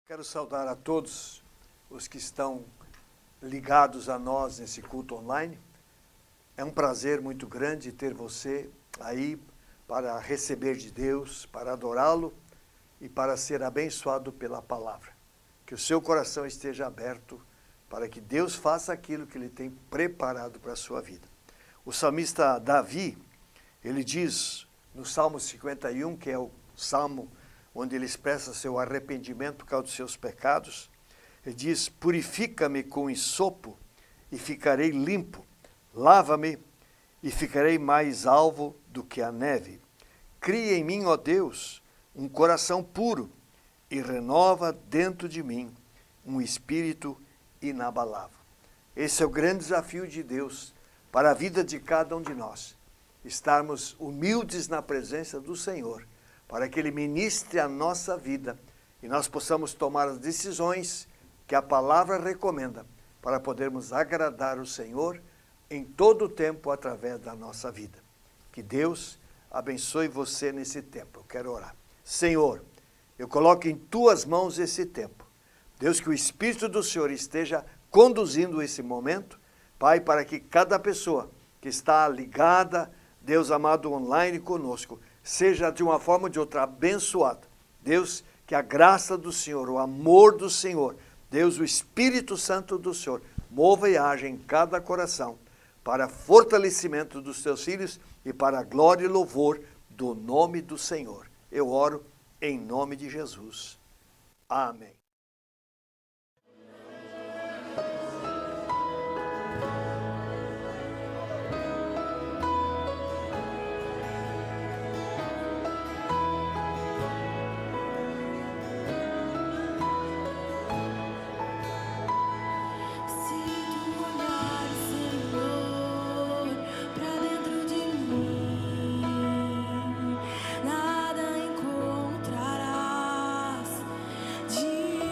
Quero saudar a todos os que estão ligados a nós nesse culto online. É um prazer muito grande ter você aí para receber de Deus, para adorá-lo e para ser abençoado pela palavra. Que o seu coração esteja aberto para que Deus faça aquilo que Ele tem preparado para a sua vida. O salmista Davi, ele diz no Salmo 51, que é o salmo onde ele expressa seu arrependimento por causa dos seus pecados, ele diz: purifica-me com hisopo e ficarei limpo, lava-me e ficarei mais alvo do que a neve. Cria em mim, ó Deus, um coração puro e renova dentro de mim um espírito inabalável. Esse é o grande desafio de Deus para a vida de cada um de nós, estarmos humildes na presença do Senhor, para que Ele ministre a nossa vida e nós possamos tomar as decisões que a palavra recomenda para podermos agradar o Senhor em todo o tempo através da nossa vida. Que Deus abençoe você nesse tempo. Eu quero orar. Senhor, eu coloco em Tuas mãos esse tempo. Deus, que o Espírito do Senhor esteja conduzindo esse momento, Pai, para que cada pessoa que está ligada, Deus amado, online conosco, seja de uma forma ou de outra abençoada. Deus, que a graça do Senhor, o amor do Senhor, Deus, o Espírito Santo do Senhor, mova e age em cada coração, para fortalecimento dos teus filhos e para a glória e louvor do nome do Senhor. Eu oro em nome de Jesus. Amém. Nada encontrarás de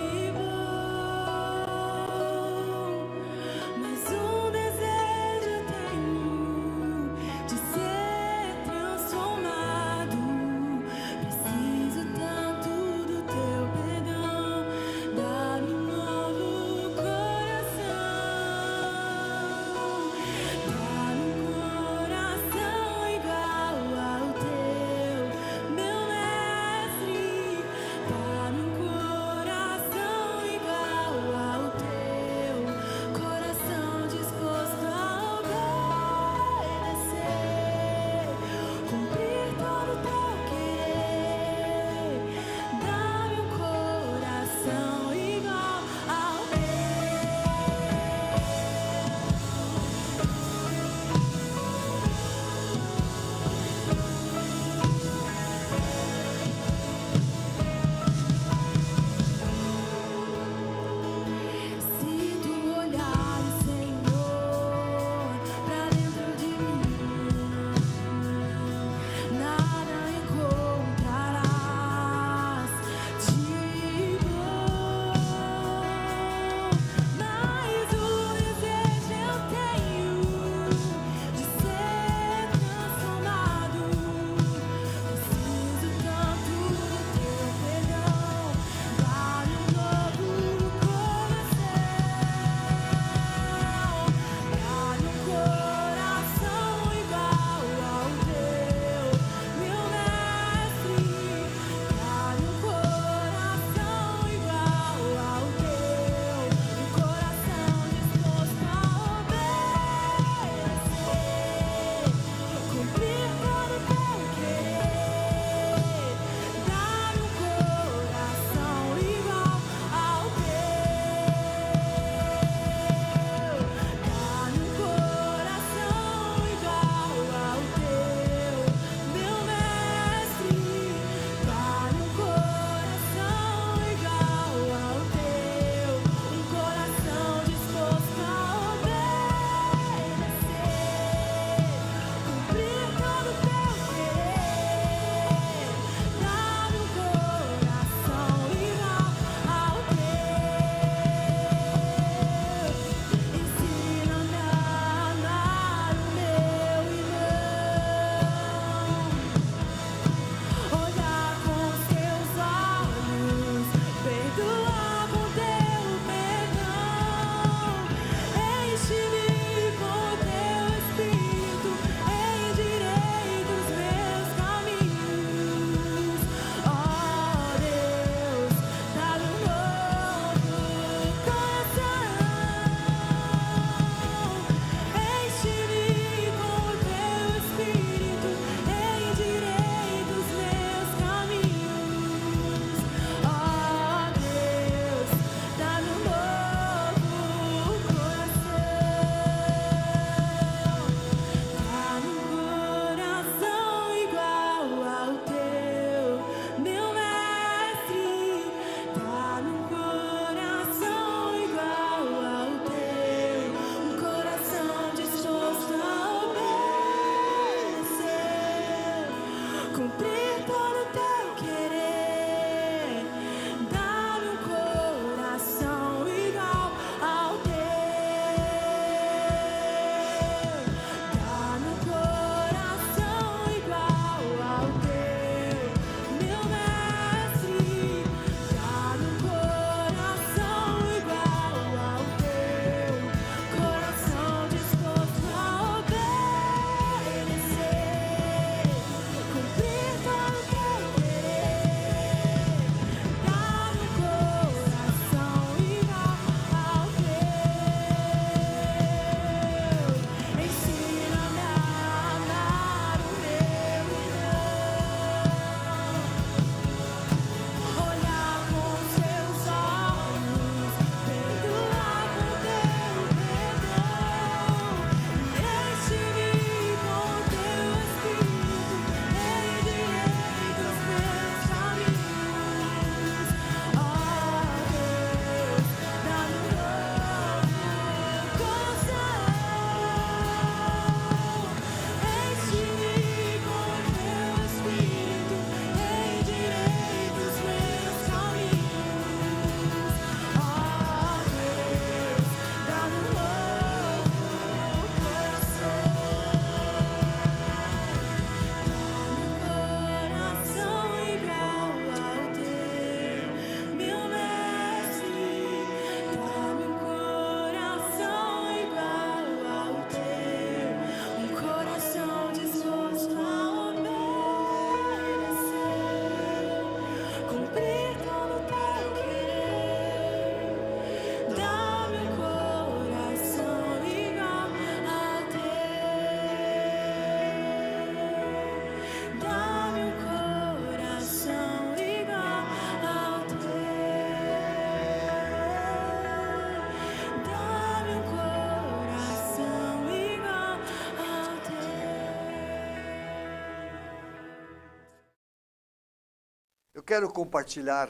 quero compartilhar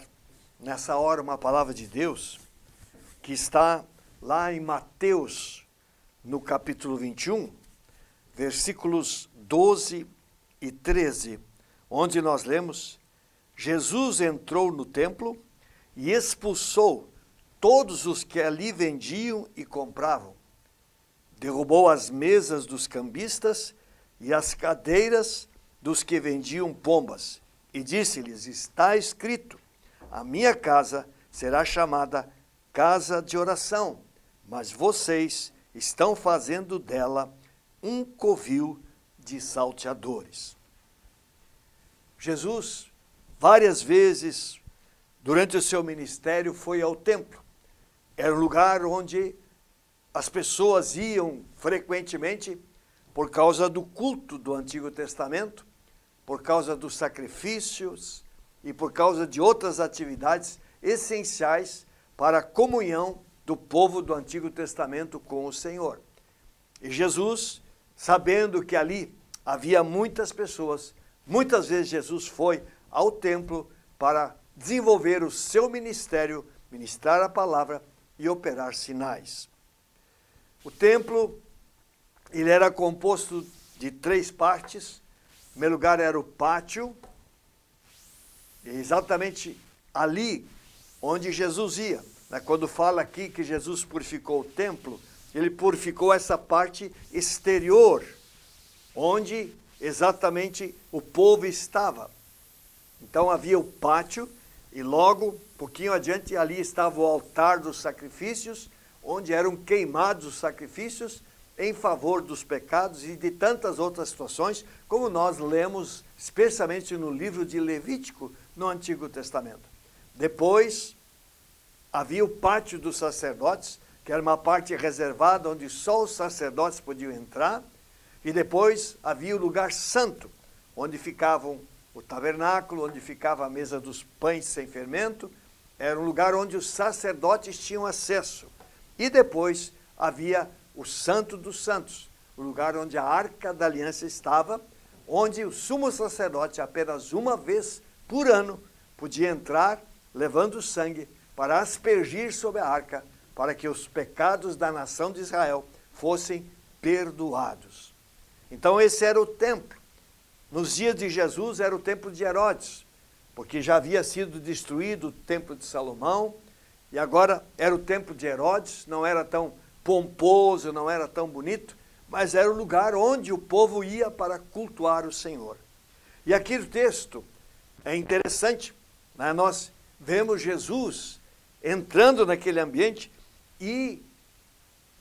nessa hora uma palavra de Deus que está lá em Mateus, no capítulo 21, versículos 12 e 13, onde nós lemos: Jesus entrou no templo e expulsou todos os que ali vendiam e compravam. Derrubou as mesas dos cambistas e as cadeiras dos que vendiam pombas, e disse-lhes: está escrito, a minha casa será chamada casa de oração, mas vocês estão fazendo dela um covil de salteadores. Jesus, várias vezes, durante o seu ministério, foi ao templo. Era um lugar onde as pessoas iam frequentemente por causa do culto do Antigo Testamento, por causa dos sacrifícios e por causa de outras atividades essenciais para a comunhão do povo do Antigo Testamento com o Senhor. E Jesus, sabendo que ali havia muitas pessoas, muitas vezes Jesus foi ao templo para desenvolver o seu ministério, ministrar a palavra e operar sinais. O templo, ele era composto de 3 partes. Em primeiro lugar era o pátio, e exatamente ali onde Jesus ia. Quando fala aqui que Jesus purificou o templo, ele purificou essa parte exterior, onde exatamente o povo estava. Então havia o pátio, e logo, um pouquinho adiante, ali estava o altar dos sacrifícios, onde eram queimados os sacrifícios em favor dos pecados e de tantas outras situações, como nós lemos, especialmente no livro de Levítico, no Antigo Testamento. Depois, havia o pátio dos sacerdotes, que era uma parte reservada, onde só os sacerdotes podiam entrar, e depois havia o lugar santo, onde ficavam o tabernáculo, onde ficava a mesa dos pães sem fermento. Era um lugar onde os sacerdotes tinham acesso. E depois havia o Santo dos Santos, o lugar onde a Arca da Aliança estava, onde o sumo sacerdote apenas uma vez por ano podia entrar levando sangue para aspergir sobre a arca, para que os pecados da nação de Israel fossem perdoados. Então esse era o templo. Nos dias de Jesus era o templo de Herodes, porque já havia sido destruído o templo de Salomão, e agora era o templo de Herodes. Não era tão pomposo, não era tão bonito, mas era o lugar onde o povo ia para cultuar o Senhor. E aqui o texto é interessante, né? Nós vemos Jesus entrando naquele ambiente e,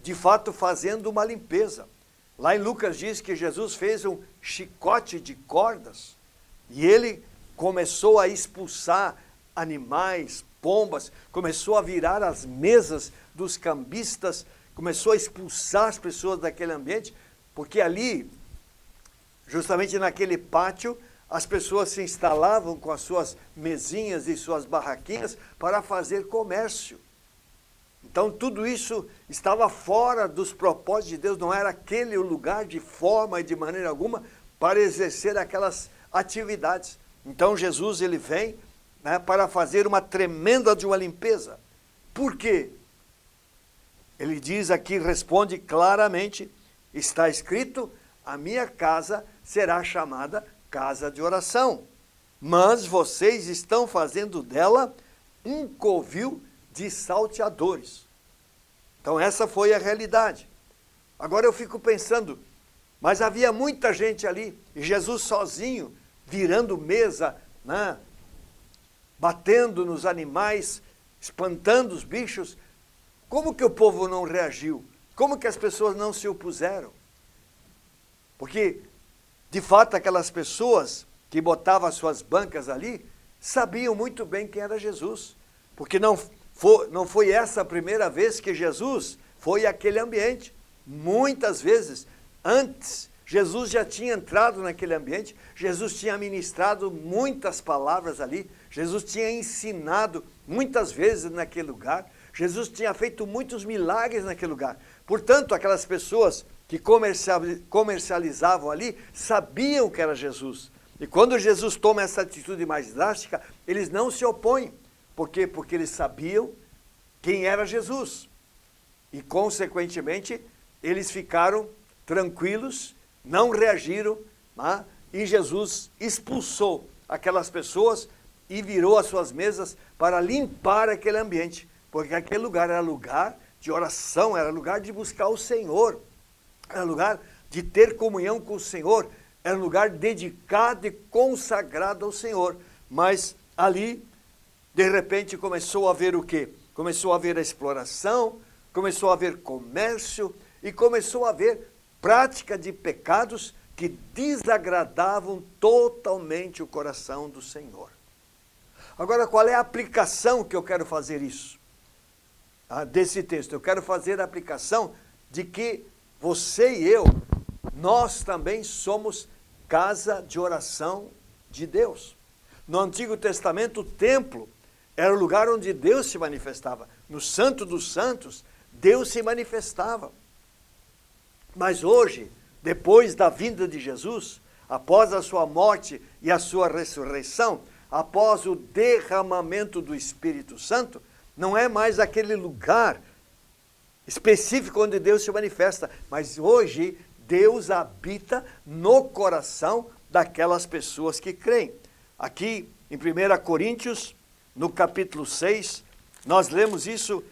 de fato, fazendo uma limpeza. Lá em Lucas diz que Jesus fez um chicote de cordas e ele começou a expulsar animais, pombas, começou a virar as mesas dos cambistas, começou a expulsar as pessoas daquele ambiente, porque ali, justamente naquele pátio, as pessoas se instalavam com as suas mesinhas e suas barraquinhas para fazer comércio. Então tudo isso estava fora dos propósitos de Deus, não era aquele o lugar de forma e de maneira alguma para exercer aquelas atividades. Então Jesus ele vem, né, para fazer uma tremenda de uma limpeza. Por quê? Ele diz aqui, responde claramente, está escrito, a minha casa será chamada casa de oração, mas vocês estão fazendo dela um covil de salteadores. Então essa foi a realidade. Agora eu fico pensando, mas havia muita gente ali, e Jesus sozinho, virando mesa, né, batendo nos animais, espantando os bichos. Como que o povo não reagiu? Como que as pessoas não se opuseram? Porque, de fato, aquelas pessoas que botavam as suas bancas ali, sabiam muito bem quem era Jesus. Porque não foi essa a primeira vez que Jesus foi àquele ambiente. Muitas vezes, antes, Jesus já tinha entrado naquele ambiente, Jesus tinha ministrado muitas palavras ali, Jesus tinha ensinado muitas vezes naquele lugar, Jesus tinha feito muitos milagres naquele lugar. Portanto, aquelas pessoas que comercializavam ali sabiam que era Jesus. E quando Jesus toma essa atitude mais drástica, eles não se opõem. Por quê? Porque eles sabiam quem era Jesus. E, consequentemente, eles ficaram tranquilos, não reagiram, né? E Jesus expulsou aquelas pessoas e virou as suas mesas para limpar aquele ambiente. Porque aquele lugar era lugar de oração, era lugar de buscar o Senhor, era lugar de ter comunhão com o Senhor, era um lugar dedicado e consagrado ao Senhor. Mas ali, de repente, começou a haver o quê? Começou a haver a exploração, começou a haver comércio e começou a haver prática de pecados que desagradavam totalmente o coração do Senhor. Agora, qual é a aplicação que eu quero fazer isso? Desse texto? Eu quero fazer a aplicação de que você e eu, nós também somos casa de oração de Deus. No Antigo Testamento, o templo era o lugar onde Deus se manifestava. No Santo dos Santos, Deus se manifestava. Mas hoje, depois da vinda de Jesus, após a sua morte e a sua ressurreição, após o derramamento do Espírito Santo, não é mais aquele lugar específico onde Deus se manifesta, mas hoje Deus habita no coração daquelas pessoas que creem. Aqui em 1 Coríntios, no capítulo 6, nós lemos isso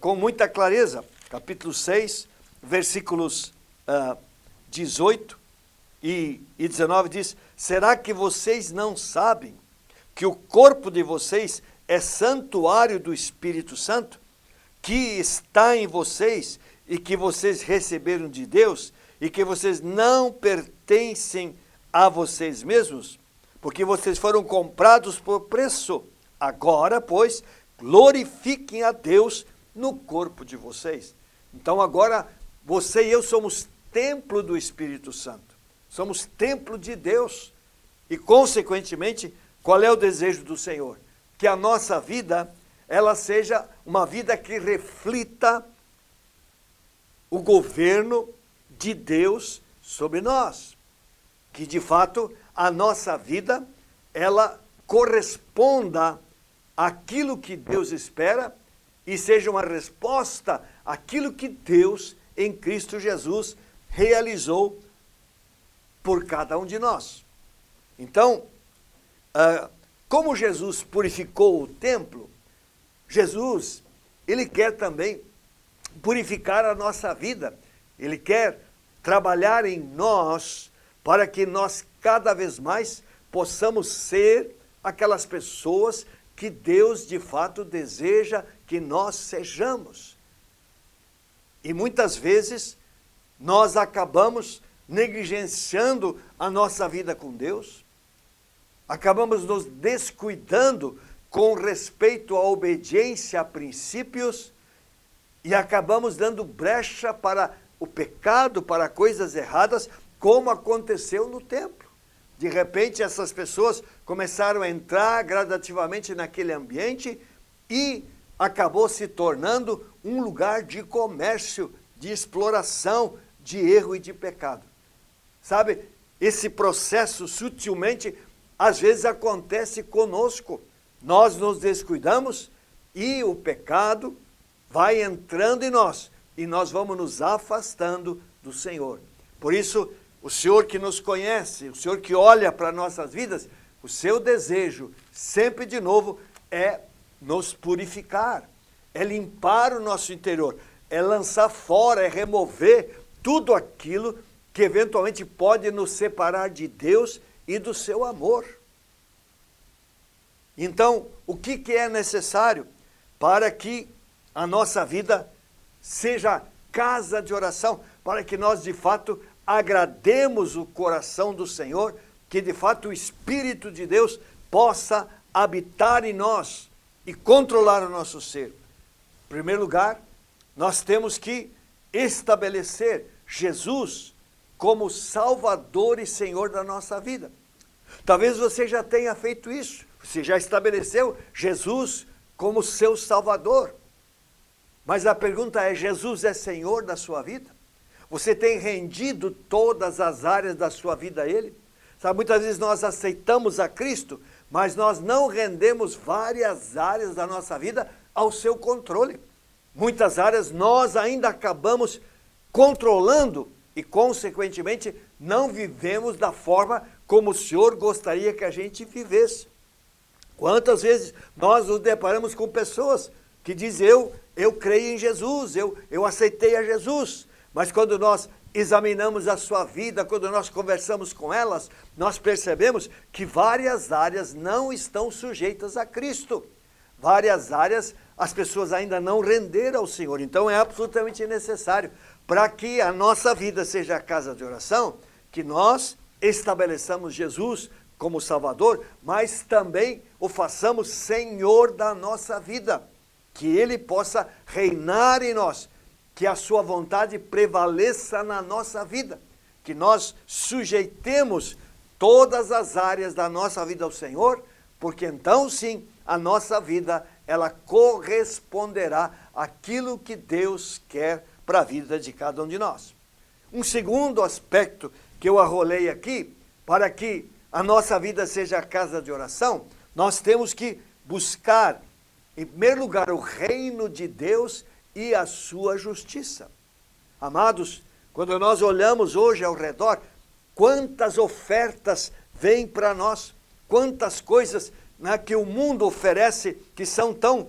com muita clareza. Capítulo 6, versículos 18 e 19 diz: será que vocês não sabem que o corpo de vocês é santuário do Espírito Santo, que está em vocês e que vocês receberam de Deus, e que vocês não pertencem a vocês mesmos, porque vocês foram comprados por preço? Agora, pois, glorifiquem a Deus no corpo de vocês. Então agora, você e eu somos templo do Espírito Santo. Somos templo de Deus. E, consequentemente, qual é o desejo do Senhor? Que a nossa vida, ela seja uma vida que reflita o governo de Deus sobre nós. Que, de fato, a nossa vida, ela corresponda àquilo que Deus espera e seja uma resposta àquilo que Deus, em Cristo Jesus, realizou por cada um de nós. Então, como Jesus purificou o templo, Jesus, ele quer também purificar a nossa vida. Ele quer trabalhar em nós para que nós cada vez mais possamos ser aquelas pessoas que Deus de fato deseja que nós sejamos. E muitas vezes nós acabamos negligenciando a nossa vida com Deus, acabamos nos descuidando com respeito à obediência a princípios e acabamos dando brecha para o pecado, para coisas erradas, como aconteceu no templo. De repente, essas pessoas começaram a entrar gradativamente naquele ambiente e acabou se tornando um lugar de comércio, de exploração, de erro e de pecado. Sabe, esse processo sutilmente, às vezes acontece conosco. Nós nos descuidamos e o pecado vai entrando em nós e nós vamos nos afastando do Senhor. Por isso, o Senhor que nos conhece, o Senhor que olha para nossas vidas, o seu desejo, sempre de novo, é nos purificar, é limpar o nosso interior, é lançar fora, é remover tudo aquilo que eventualmente pode nos separar de Deus e do seu amor. Então, o que é necessário para que a nossa vida seja casa de oração, para que nós de fato agrademos o coração do Senhor, que de fato o Espírito de Deus possa habitar em nós e controlar o nosso ser? Em primeiro lugar, nós temos que estabelecer Jesus como Salvador e Senhor da nossa vida. Talvez você já tenha feito isso, você já estabeleceu Jesus como seu Salvador. Mas a pergunta é: Jesus é Senhor da sua vida? Você tem rendido todas as áreas da sua vida a Ele? Sabe, muitas vezes nós aceitamos a Cristo, mas nós não rendemos várias áreas da nossa vida ao seu controle. Muitas áreas nós ainda acabamos controlando e, consequentemente, não vivemos da forma como o Senhor gostaria que a gente vivesse. Quantas vezes nós nos deparamos com pessoas que dizem, eu creio em Jesus, eu aceitei a Jesus, mas quando nós examinamos a sua vida, quando nós conversamos com elas, nós percebemos que várias áreas não estão sujeitas a Cristo. Várias áreas as pessoas ainda não renderam ao Senhor. Então é absolutamente necessário, para que a nossa vida seja a casa de oração, que nós estabeleçamos Jesus como Salvador, mas também o façamos Senhor da nossa vida. Que Ele possa reinar em nós, que a sua vontade prevaleça na nossa vida, que nós sujeitemos todas as áreas da nossa vida ao Senhor, porque então sim, a nossa vida, ela corresponderá àquilo que Deus quer para a vida de cada um de nós. Um segundo aspecto que eu arrolei aqui, para que a nossa vida seja a casa de oração, nós temos que buscar, em primeiro lugar, o reino de Deus e a sua justiça. Amados, quando nós olhamos hoje ao redor, quantas ofertas vêm para nós, quantas coisas que o mundo oferece que são tão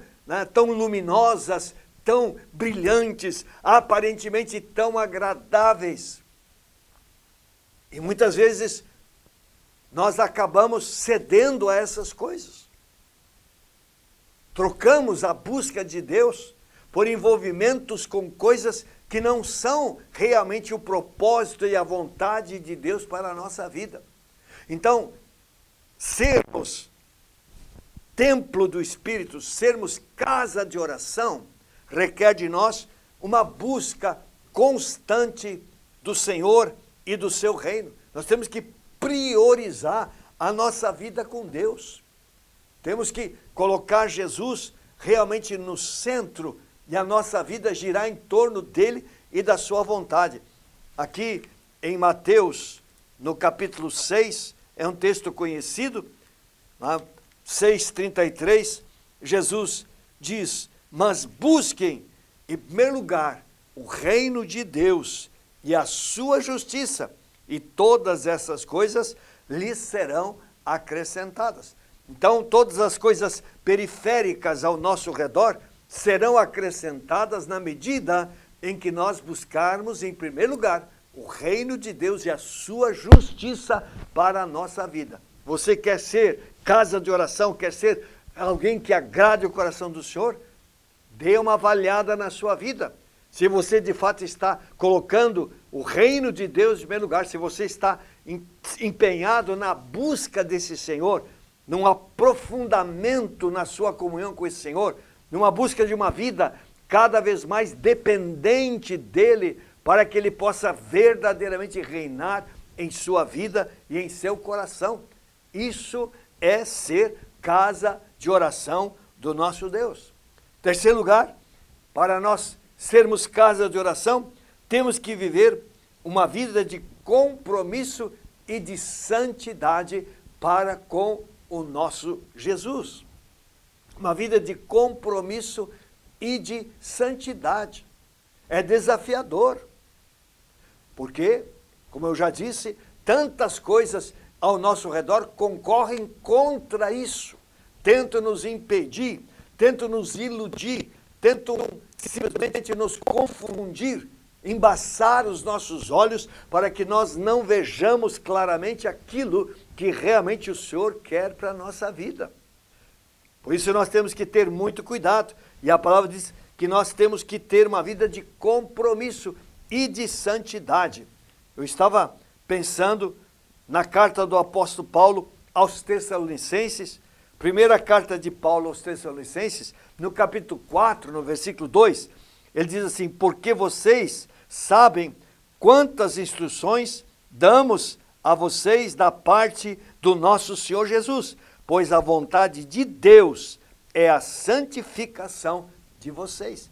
luminosas, tão brilhantes, aparentemente tão agradáveis. E muitas vezes nós acabamos cedendo a essas coisas. Trocamos a busca de Deus por envolvimentos com coisas que não são realmente o propósito e a vontade de Deus para a nossa vida. Então, sermos templo do Espírito, sermos casa de oração, requer de nós uma busca constante do Senhor e do seu reino. Nós temos que priorizar a nossa vida com Deus. Temos que colocar Jesus realmente no centro e a nossa vida girar em torno dele e da sua vontade. Aqui em Mateus, no capítulo 6, é um texto conhecido, 6,33, Jesus diz, mas busquem em primeiro lugar o reino de Deus e a sua justiça, e todas essas coisas lhes serão acrescentadas. Então, todas as coisas periféricas ao nosso redor serão acrescentadas na medida em que nós buscarmos, em primeiro lugar, o reino de Deus e a sua justiça para a nossa vida. Você quer ser casa de oração, quer ser alguém que agrade o coração do Senhor? Dê uma avaliada na sua vida. Se você de fato está colocando o reino de Deus em primeiro lugar, se você está empenhado na busca desse Senhor, num aprofundamento na sua comunhão com esse Senhor, numa busca de uma vida cada vez mais dependente dele, para que ele possa verdadeiramente reinar em sua vida e em seu coração. Isso é ser casa de oração do nosso Deus. Terceiro lugar, para nós sermos casa de oração, temos que viver uma vida de compromisso e de santidade para com o nosso Jesus. Uma vida de compromisso e de santidade. É desafiador. Porque, como eu já disse, tantas coisas ao nosso redor concorrem contra isso. Tentam nos impedir, tentam nos iludir, tentam simplesmente nos confundir, embaçar os nossos olhos para que nós não vejamos claramente aquilo que realmente o Senhor quer para a nossa vida. Por isso nós temos que ter muito cuidado. E a palavra diz que nós temos que ter uma vida de compromisso e de santidade. Eu estava pensando na carta do apóstolo Paulo aos Tessalonicenses, primeira carta de Paulo aos Tessalonicenses, no capítulo 4, no versículo 2, ele diz assim, porque vocês sabem quantas instruções damos a vocês da parte do nosso Senhor Jesus, pois a vontade de Deus é a santificação de vocês.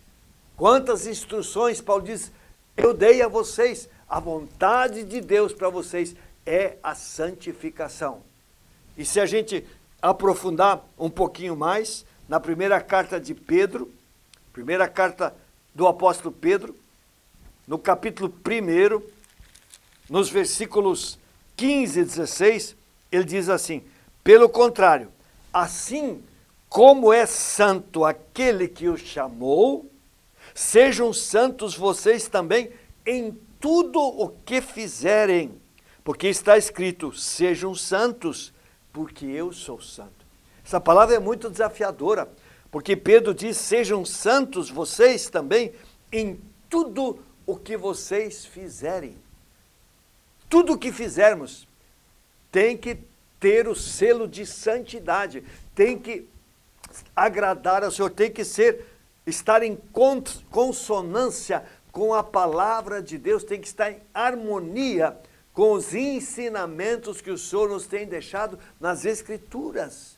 Quantas instruções, Paulo diz, eu dei a vocês, a vontade de Deus para vocês é a santificação. E se a gente aprofundar um pouquinho mais, na primeira carta de Pedro, primeira carta do apóstolo Pedro, no capítulo 1, nos versículos 15 e 16, ele diz assim: pelo contrário, assim como é santo aquele que o chamou, sejam santos vocês também em tudo o que fizerem, porque está escrito: sejam santos, porque eu sou santo. Essa palavra é muito desafiadora, porque Pedro diz: sejam santos vocês também em tudo o que vocês fizerem. Tudo o que fizermos tem que ter o selo de santidade, tem que agradar ao Senhor, tem que estar em consonância com a palavra de Deus, tem que estar em harmonia com os ensinamentos que o Senhor nos tem deixado nas Escrituras.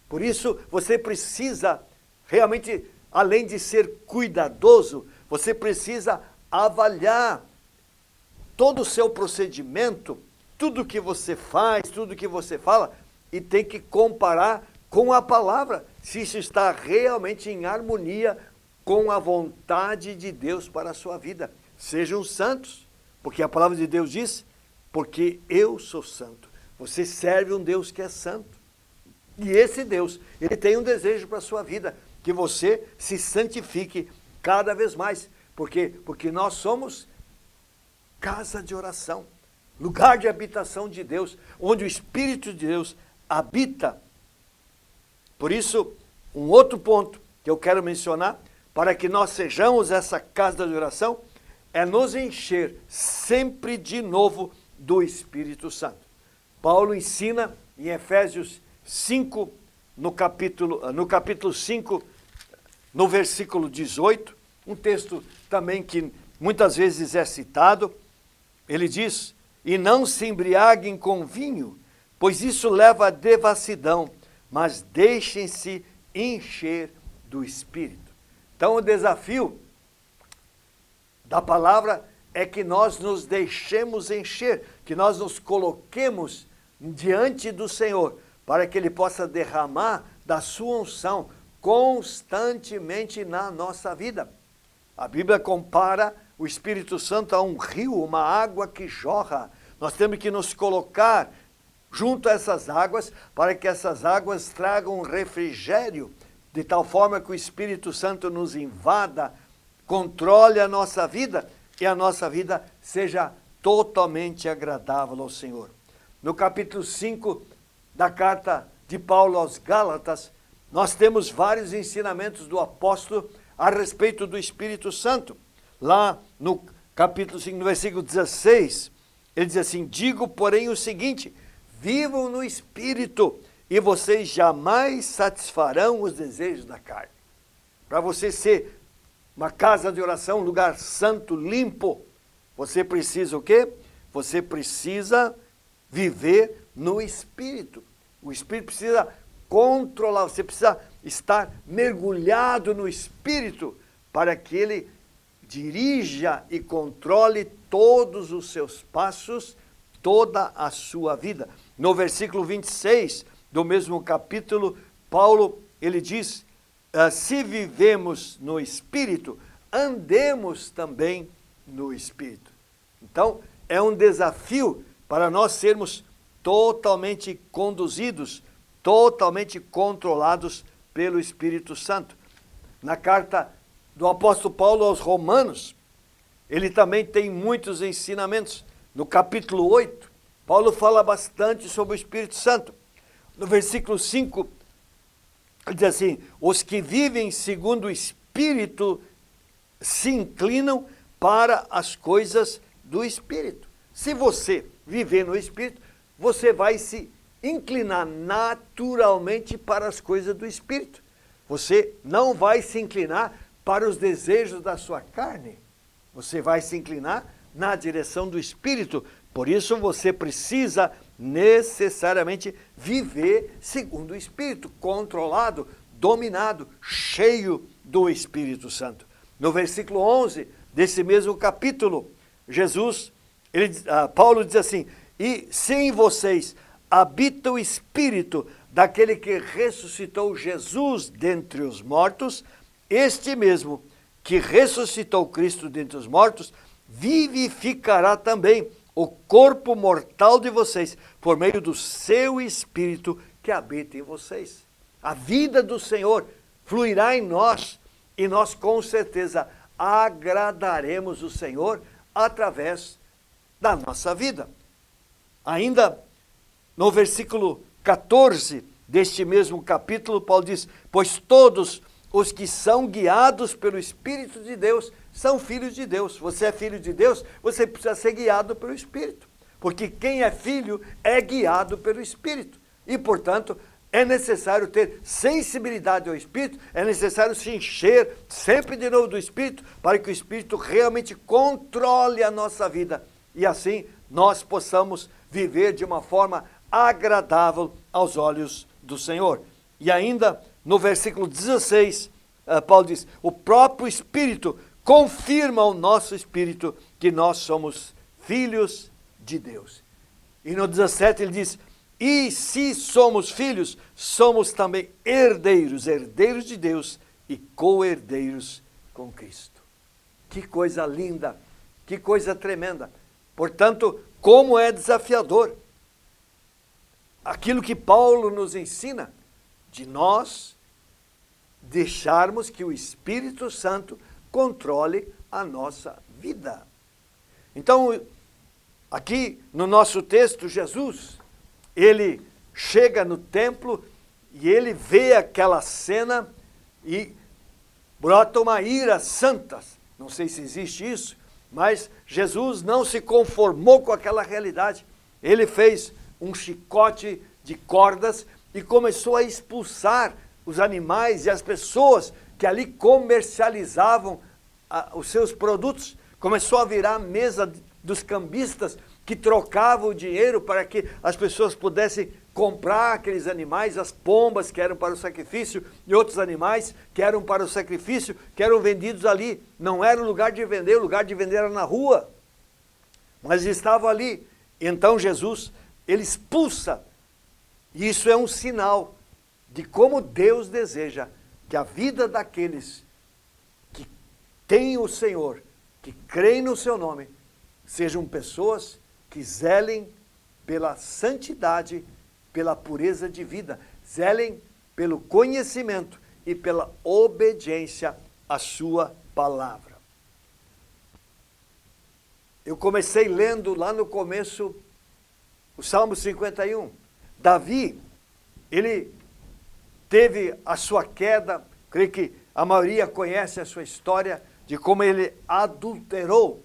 Por isso, você precisa realmente, além de ser cuidadoso, você precisa avaliar todo o seu procedimento, tudo que você faz, tudo que você fala, e tem que comparar com a palavra, se isso está realmente em harmonia com a vontade de Deus para a sua vida. Sejam santos, porque a palavra de Deus diz: porque eu sou santo. Você serve um Deus que é santo. E esse Deus, ele tem um desejo para a sua vida, que você se santifique cada vez mais. Por quê? Porque nós somos casa de oração, lugar de habitação de Deus, onde o Espírito de Deus habita. Por isso, um outro ponto que eu quero mencionar, para que nós sejamos essa casa de oração, é nos encher sempre de novo do Espírito Santo. Paulo ensina em Efésios 5, no capítulo 5, no versículo 18, um texto também que muitas vezes é citado. Ele diz: e não se embriaguem com vinho, pois isso leva à devassidão, mas deixem-se encher do Espírito. Então o desafio da palavra é que nós nos deixemos encher, que nós nos coloquemos diante do Senhor, para que Ele possa derramar da sua unção constantemente na nossa vida. A Bíblia compara o Espírito Santo a um rio, uma água que jorra. Nós temos que nos colocar junto a essas águas, para que essas águas tragam um refrigério, de tal forma que o Espírito Santo nos invada, controle a nossa vida, e a nossa vida seja totalmente agradável ao Senhor. No capítulo 5 da carta de Paulo aos Gálatas, nós temos vários ensinamentos do apóstolo a respeito do Espírito Santo. Lá no capítulo 5, no versículo 16, ele diz assim: digo, porém, o seguinte: vivam no Espírito, e vocês jamais satisfarão os desejos da carne. Para você ser uma casa de oração, um lugar santo, limpo, você precisa o quê? Você precisa viver no Espírito. O Espírito precisa controlar, você precisa estar mergulhado no Espírito, para que ele dirija e controle todos os seus passos, toda a sua vida. No versículo 26 do mesmo capítulo, Paulo, ele diz: se vivemos no Espírito, andemos também no Espírito. Então, é um desafio para nós sermos totalmente conduzidos, totalmente controlados pelo Espírito Santo. Na carta do apóstolo Paulo aos Romanos, ele também tem muitos ensinamentos. No capítulo 8, Paulo fala bastante sobre o Espírito Santo. No versículo 5, ele diz assim: os que vivem segundo o Espírito se inclinam para as coisas do Espírito. Se você viver no Espírito, você vai se inclinar naturalmente para as coisas do Espírito. Você não vai se inclinar para os desejos da sua carne. Você vai se inclinar na direção do Espírito. Por isso você precisa necessariamente viver segundo o Espírito, controlado, dominado, cheio do Espírito Santo. No versículo 11 desse mesmo capítulo, Paulo diz assim: E se em vocês habita o Espírito daquele que ressuscitou Jesus dentre os mortos, este mesmo que ressuscitou Cristo dentre os mortos, vivificará também o corpo mortal de vocês, por meio do seu Espírito que habita em vocês. A vida do Senhor fluirá em nós, e nós com certeza agradaremos o Senhor através da nossa vida. Ainda no versículo 14 deste mesmo capítulo, Paulo diz: pois todos os que são guiados pelo Espírito de Deus são filhos de Deus. Você é filho de Deus, você precisa ser guiado pelo Espírito. Porque quem é filho é guiado pelo Espírito. E, portanto, é necessário ter sensibilidade ao Espírito, é necessário se encher sempre de novo do Espírito, para que o Espírito realmente controle a nossa vida. E assim nós possamos viver de uma forma agradável aos olhos do Senhor. E ainda no versículo 16, Paulo diz: o próprio Espírito confirma ao nosso espírito que nós somos filhos de Deus. E no 17 ele diz: e se somos filhos, somos também herdeiros, herdeiros de Deus e co-herdeiros com Cristo. Que coisa linda, que coisa tremenda. Portanto, como é desafiador aquilo que Paulo nos ensina, de nós deixarmos que o Espírito Santo controle a nossa vida. Então, aqui no nosso texto, Jesus, ele chega no templo e ele vê aquela cena e brota uma ira santa. Não sei se existe isso, mas Jesus não se conformou com aquela realidade. Ele fez um chicote de cordas e começou a expulsar os animais e as pessoas que ali comercializavam os seus produtos. Começou a virar a mesa dos cambistas que trocavam o dinheiro para que as pessoas pudessem comprar aqueles animais, as pombas que eram para o sacrifício e outros animais que eram para o sacrifício, que eram vendidos ali. Não era o lugar de vender, o lugar de vender era na rua, mas estavam ali. Então Jesus, ele expulsa. E isso é um sinal de como Deus deseja que a vida daqueles que têm o Senhor, que creem no seu nome, sejam pessoas que zelem pela santidade, pela pureza de vida, zelem pelo conhecimento e pela obediência à sua palavra. Eu comecei lendo lá no começo o Salmo 51. Davi, ele teve a sua queda, creio que a maioria conhece a sua história, de como ele adulterou.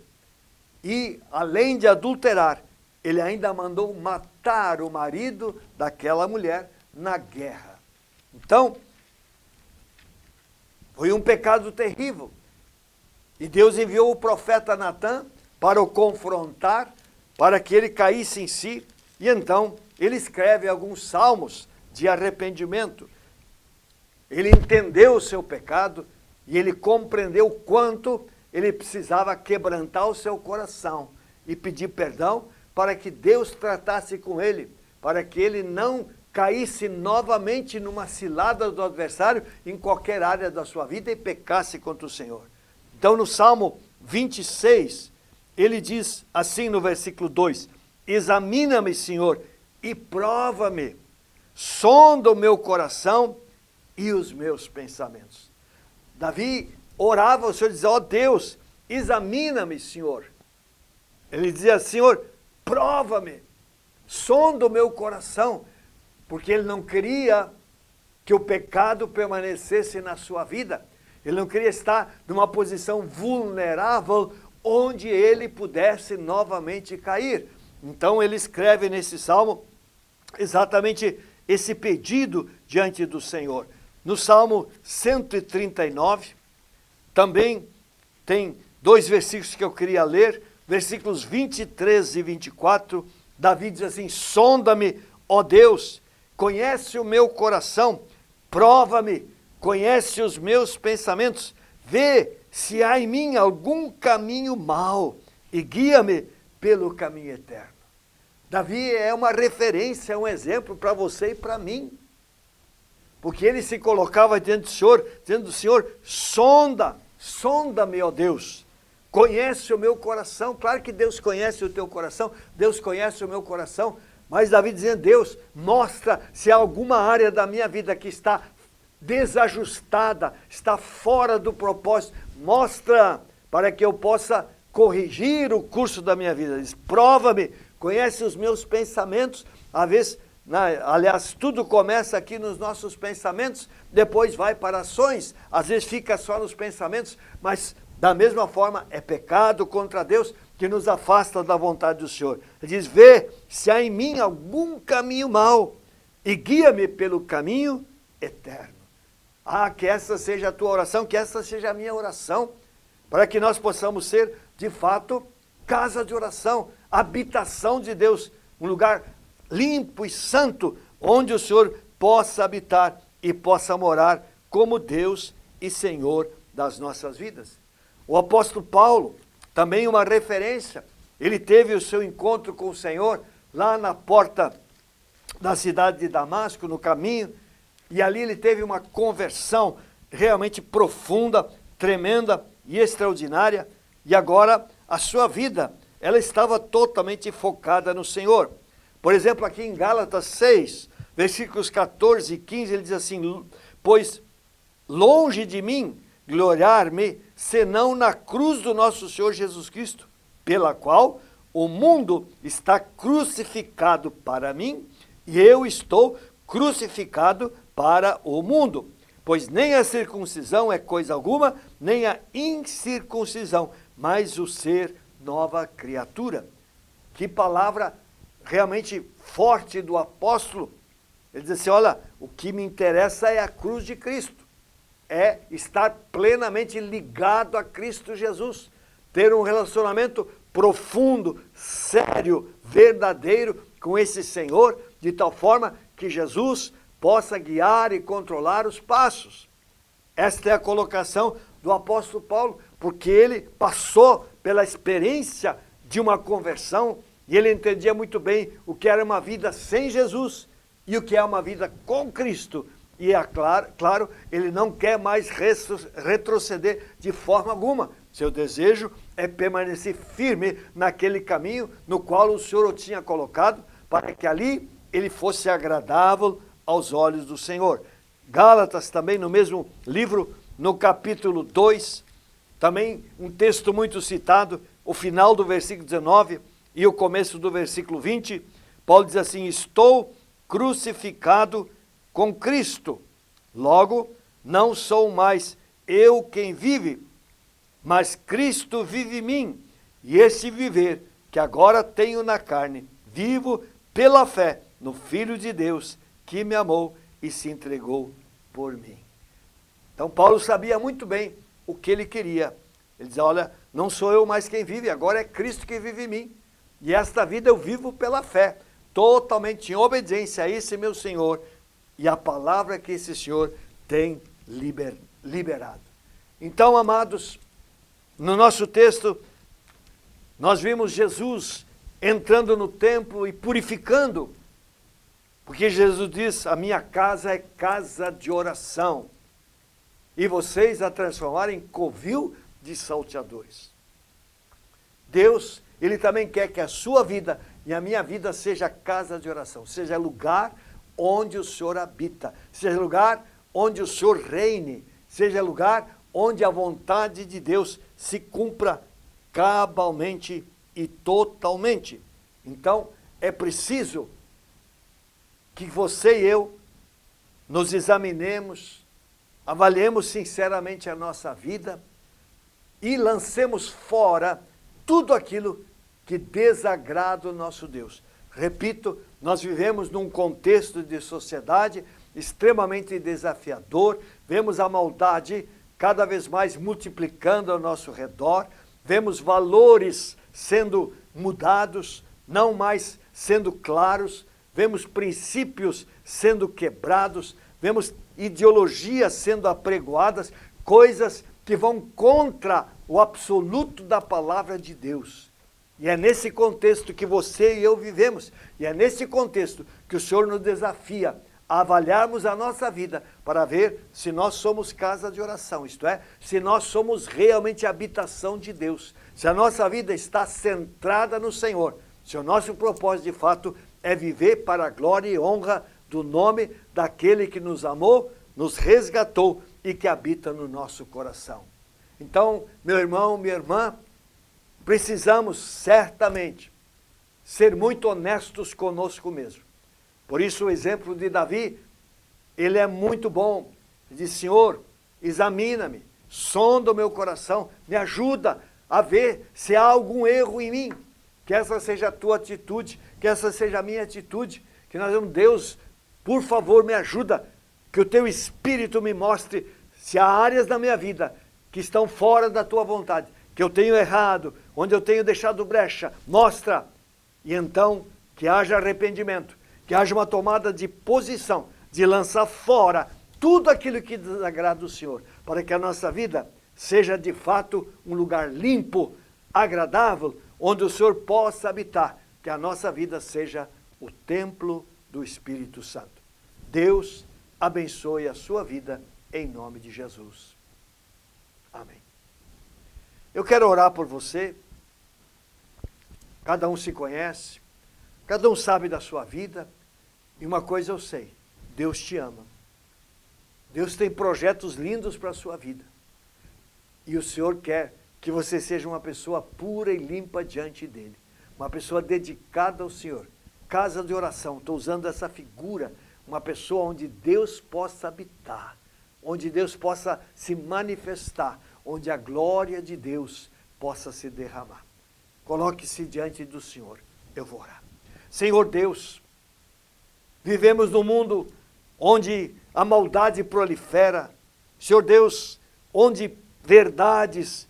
E, além de adulterar, ele ainda mandou matar o marido daquela mulher na guerra. Então, foi um pecado terrível. E Deus enviou o profeta Natã para o confrontar, para que ele caísse em si. E então, ele escreve alguns salmos de arrependimento. Ele entendeu o seu pecado e ele compreendeu o quanto ele precisava quebrantar o seu coração e pedir perdão para que Deus tratasse com ele, para que ele não caísse novamente numa cilada do adversário em qualquer área da sua vida e pecasse contra o Senhor. Então, no Salmo 26, ele diz assim no versículo 2: examina-me, Senhor, e prova-me, sonda o meu coração e os meus pensamentos. Davi orava ao Senhor, dizia: ó Deus, examina-me, Senhor. Ele dizia: Senhor, prova-me, sonda o meu coração, porque ele não queria que o pecado permanecesse na sua vida. Ele não queria estar numa posição vulnerável onde ele pudesse novamente cair. Então ele escreve nesse salmo exatamente esse pedido diante do Senhor. No Salmo 139, também tem dois versículos que eu queria ler, versículos 23 e 24, Davi diz assim: sonda-me, ó Deus, conhece o meu coração, prova-me, conhece os meus pensamentos, vê se há em mim algum caminho mau e guia-me pelo caminho eterno. Davi é uma referência, é um exemplo para você e para mim. Porque ele se colocava diante do Senhor, dizendo: Senhor, sonda-me, ó Deus. Conhece o meu coração. Claro que Deus conhece o teu coração, Deus conhece o meu coração. Mas Davi dizendo: Deus, mostra se há alguma área da minha vida que está desajustada, está fora do propósito. Mostra para que eu possa corrigir o curso da minha vida. Diz: prova-me, conhece os meus pensamentos. Aliás, tudo começa aqui nos nossos pensamentos, depois vai para ações, às vezes fica só nos pensamentos, mas da mesma forma é pecado contra Deus que nos afasta da vontade do Senhor. Ele diz: vê se há em mim algum caminho mau e guia-me pelo caminho eterno. Que essa seja a tua oração, que essa seja a minha oração, para que nós possamos ser, de fato, casa de oração, habitação de Deus, um lugar limpo e santo, onde o Senhor possa habitar e possa morar como Deus e Senhor das nossas vidas. O apóstolo Paulo, também uma referência, ele teve o seu encontro com o Senhor lá na porta da cidade de Damasco, no caminho, e ali ele teve uma conversão realmente profunda, tremenda e extraordinária, e agora a sua vida, ela estava totalmente focada no Senhor. Por exemplo, aqui em Gálatas 6, versículos 14 e 15, ele diz assim: pois longe de mim gloriar-me, senão na cruz do nosso Senhor Jesus Cristo, pela qual o mundo está crucificado para mim, e eu estou crucificado para o mundo. Pois nem a circuncisão é coisa alguma, nem a incircuncisão, mas o ser nova criatura. Que palavra realmente forte do apóstolo. Ele diz assim: olha, o que me interessa é a cruz de Cristo, é estar plenamente ligado a Cristo Jesus, ter um relacionamento profundo, sério, verdadeiro com esse Senhor, de tal forma que Jesus possa guiar e controlar os passos. Esta é a colocação do apóstolo Paulo, porque ele passou pela experiência de uma conversão, e ele entendia muito bem o que era uma vida sem Jesus e o que é uma vida com Cristo. E é claro, ele não quer mais retroceder de forma alguma. Seu desejo é permanecer firme naquele caminho no qual o Senhor o tinha colocado, para que ali ele fosse agradável aos olhos do Senhor. Gálatas também, no mesmo livro, no capítulo 2, também um texto muito citado, o final do versículo 19 e o começo do versículo 20, Paulo diz assim: estou crucificado com Cristo, logo não sou mais eu quem vive, mas Cristo vive em mim, e esse viver que agora tenho na carne, vivo pela fé no Filho de Deus, que me amou e se entregou por mim. Então Paulo sabia muito bem o que ele queria. Ele diz: olha, não sou eu mais quem vive, agora é Cristo que vive em mim. E esta vida eu vivo pela fé, totalmente em obediência a esse meu Senhor e a palavra que esse Senhor tem liberado. Então, amados, no nosso texto, nós vimos Jesus entrando no templo e purificando, porque Jesus diz: a minha casa é casa de oração, e vocês a transformarem em covil de salteadores. Deus, Ele também quer que a sua vida e a minha vida seja casa de oração, seja lugar onde o Senhor habita, seja lugar onde o Senhor reine, seja lugar onde a vontade de Deus se cumpra cabalmente e totalmente. Então, é preciso que você e eu nos examinemos, avaliemos sinceramente a nossa vida e lancemos fora tudo aquilo que desagrada o nosso Deus. Repito, nós vivemos num contexto de sociedade extremamente desafiador, vemos a maldade cada vez mais multiplicando ao nosso redor, vemos valores sendo mudados, não mais sendo claros, vemos princípios sendo quebrados, vemos ideologias sendo apregoadas, coisas que vão contra o absoluto da palavra de Deus. E é nesse contexto que você e eu vivemos. E é nesse contexto que o Senhor nos desafia a avaliarmos a nossa vida para ver se nós somos casa de oração, isto é, se nós somos realmente a habitação de Deus, se a nossa vida está centrada no Senhor, se o nosso propósito de fato é viver para a glória e honra do nome daquele que nos amou, nos resgatou e que habita no nosso coração. Então, meu irmão, minha irmã, precisamos certamente ser muito honestos conosco mesmo. Por isso o exemplo de Davi, ele é muito bom. Ele diz, Senhor, examina-me, sonda o meu coração, me ajuda a ver se há algum erro em mim. Que essa seja a tua atitude, que essa seja a minha atitude. Que nós vamos, Deus, por favor, me ajuda, que o teu Espírito me mostre se há áreas da minha vida que estão fora da tua vontade, que eu tenho errado, onde eu tenho deixado brecha, mostra. E então, que haja arrependimento, que haja uma tomada de posição, de lançar fora tudo aquilo que desagrada o Senhor, para que a nossa vida seja de fato um lugar limpo, agradável, onde o Senhor possa habitar, que a nossa vida seja o templo do Espírito Santo. Deus abençoe a sua vida em nome de Jesus. Amém. Eu quero orar por você. Cada um se conhece, cada um sabe da sua vida. E uma coisa eu sei, Deus te ama. Deus tem projetos lindos para a sua vida. E o Senhor quer que você seja uma pessoa pura e limpa diante dEle. Uma pessoa dedicada ao Senhor. Casa de oração, estou usando essa figura. Uma pessoa onde Deus possa habitar. Onde Deus possa se manifestar. Onde a glória de Deus possa se derramar. Coloque-se diante do Senhor. Eu vou orar. Senhor Deus, vivemos num mundo onde a maldade prolifera. Senhor Deus, onde verdades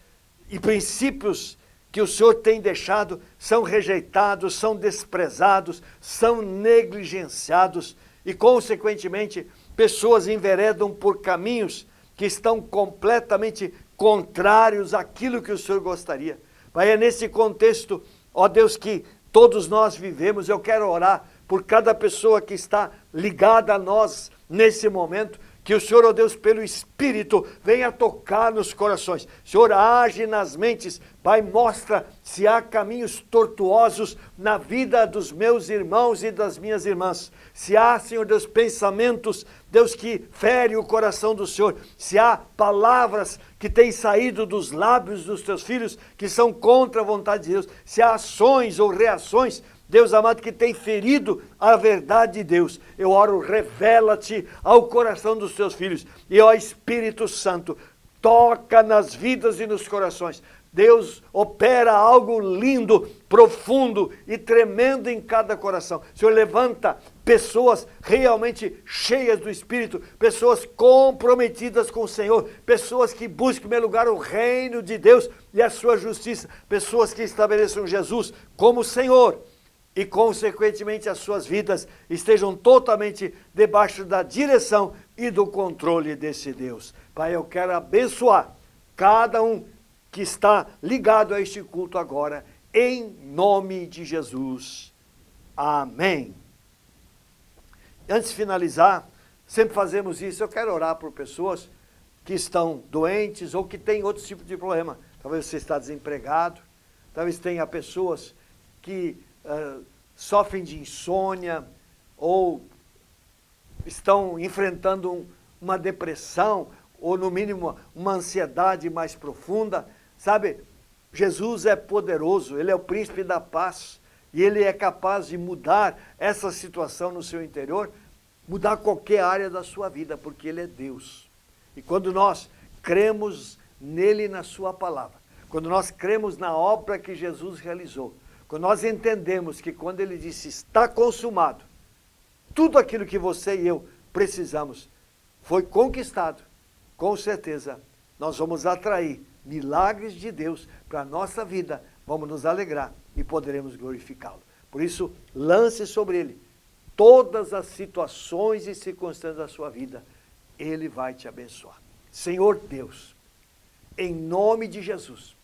e princípios que o Senhor tem deixado são rejeitados, são desprezados, são negligenciados e, consequentemente, pessoas enveredam por caminhos que estão completamente contrários àquilo que o Senhor gostaria. Mas é nesse contexto, ó Deus, que todos nós vivemos. Eu quero orar por cada pessoa que está ligada a nós nesse momento, que o Senhor, ó Deus, pelo Espírito, venha tocar nos corações. Senhor, age nas mentes, Pai, mostra se há caminhos tortuosos na vida dos meus irmãos e das minhas irmãs. Se há, Senhor Deus, pensamentos, Deus, que fere o coração do Senhor. Se há palavras que têm saído dos lábios dos teus filhos que são contra a vontade de Deus. Se há ações ou reações, Deus amado, que tem ferido a verdade de Deus. Eu oro, revela-te ao coração dos teus filhos. E ó Espírito Santo, toca nas vidas e nos corações. Deus opera algo lindo, profundo e tremendo em cada coração. Senhor, levanta pessoas realmente cheias do Espírito, pessoas comprometidas com o Senhor, pessoas que busquem em primeiro lugar o reino de Deus e a sua justiça, pessoas que estabeleçam Jesus como Senhor. E, consequentemente, as suas vidas estejam totalmente debaixo da direção e do controle desse Deus. Pai, eu quero abençoar cada um que está ligado a este culto agora, em nome de Jesus. Amém. Antes de finalizar, sempre fazemos isso, eu quero orar por pessoas que estão doentes ou que têm outro tipo de problema. Talvez você está desempregado, talvez tenha pessoas que sofrem de insônia ou estão enfrentando uma depressão ou, no mínimo, uma ansiedade mais profunda. Sabe, Jesus é poderoso, Ele é o príncipe da paz e Ele é capaz de mudar essa situação no seu interior, mudar qualquer área da sua vida, porque Ele é Deus. E quando nós cremos nele e na sua palavra, quando nós cremos na obra que Jesus realizou, quando nós entendemos que quando Ele disse está consumado, tudo aquilo que você e eu precisamos foi conquistado, com certeza nós vamos atrair milagres de Deus para a nossa vida, vamos nos alegrar e poderemos glorificá-lo. Por isso, lance sobre Ele todas as situações e circunstâncias da sua vida, Ele vai te abençoar. Senhor Deus, em nome de Jesus,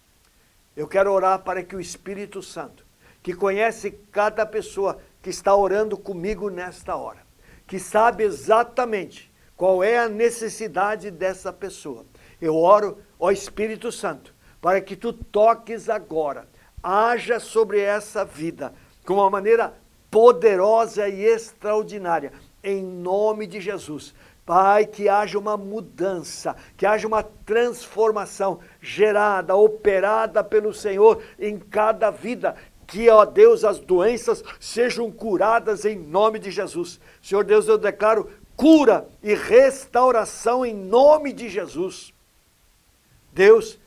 eu quero orar para que o Espírito Santo, que conhece cada pessoa que está orando comigo nesta hora, que sabe exatamente qual é a necessidade dessa pessoa. Eu oro, ó Espírito Santo, para que tu toques agora, haja sobre essa vida, de uma maneira poderosa e extraordinária, em nome de Jesus. Pai, que haja uma mudança, que haja uma transformação gerada, operada pelo Senhor em cada vida. Que, ó Deus, as doenças sejam curadas em nome de Jesus. Senhor Deus, eu declaro cura e restauração em nome de Jesus. Deus,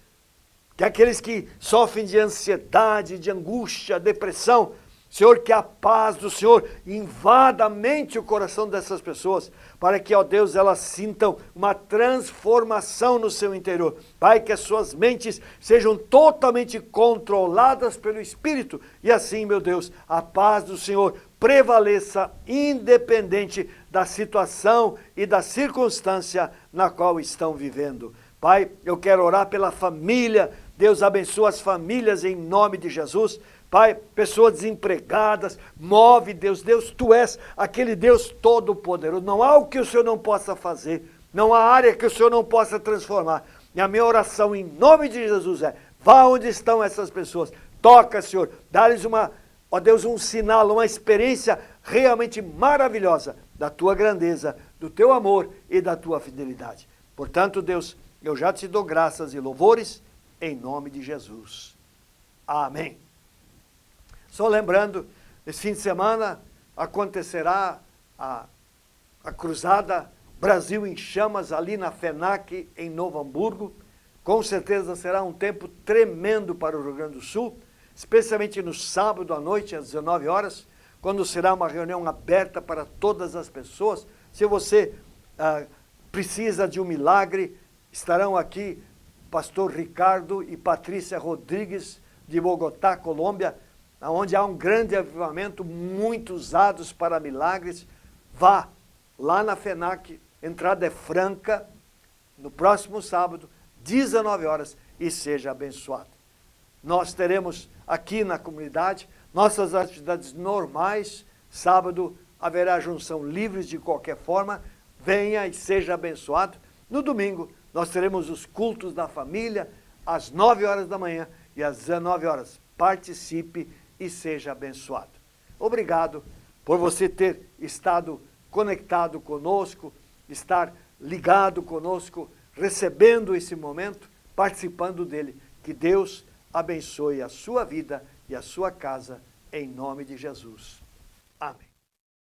que aqueles que sofrem de ansiedade, de angústia, depressão, Senhor, que a paz do Senhor invada a mente e o coração dessas pessoas, para que, ó Deus, elas sintam uma transformação no seu interior. Pai, que as suas mentes sejam totalmente controladas pelo Espírito, e assim, meu Deus, a paz do Senhor prevaleça independente da situação e da circunstância na qual estão vivendo. Pai, eu quero orar pela família. Deus abençoa as famílias em nome de Jesus. Pai, pessoas desempregadas, move Deus. Deus, tu és aquele Deus todo-poderoso. Não há o que o Senhor não possa fazer. Não há área que o Senhor não possa transformar. E a minha oração em nome de Jesus é: vá onde estão essas pessoas. Toca, Senhor. Dá-lhes ó Deus, um sinal, uma experiência realmente maravilhosa da tua grandeza, do teu amor e da tua fidelidade. Portanto, Deus, eu já te dou graças e louvores em nome de Jesus. Amém. Só lembrando, esse fim de semana acontecerá a cruzada Brasil em Chamas ali na FENAC em Novo Hamburgo. Com certeza será um tempo tremendo para o Rio Grande do Sul, especialmente no sábado à noite às 19 horas, quando será uma reunião aberta para todas as pessoas. Se você precisa de um milagre, estarão aqui pastor Ricardo e Patrícia Rodrigues de Bogotá, Colômbia, onde há um grande avivamento, muito usados para milagres. Vá lá na FENAC, entrada é franca, no próximo sábado, 19 horas, e seja abençoado. Nós teremos aqui na comunidade nossas atividades normais. Sábado haverá junção livres de qualquer forma. Venha e seja abençoado. No domingo, nós teremos os cultos da família, às 9 horas da manhã e às 19 horas. Participe e seja abençoado. Obrigado por você ter estado conectado conosco, estar ligado conosco, recebendo esse momento, participando dele. Que Deus abençoe a sua vida e a sua casa, em nome de Jesus. Amém.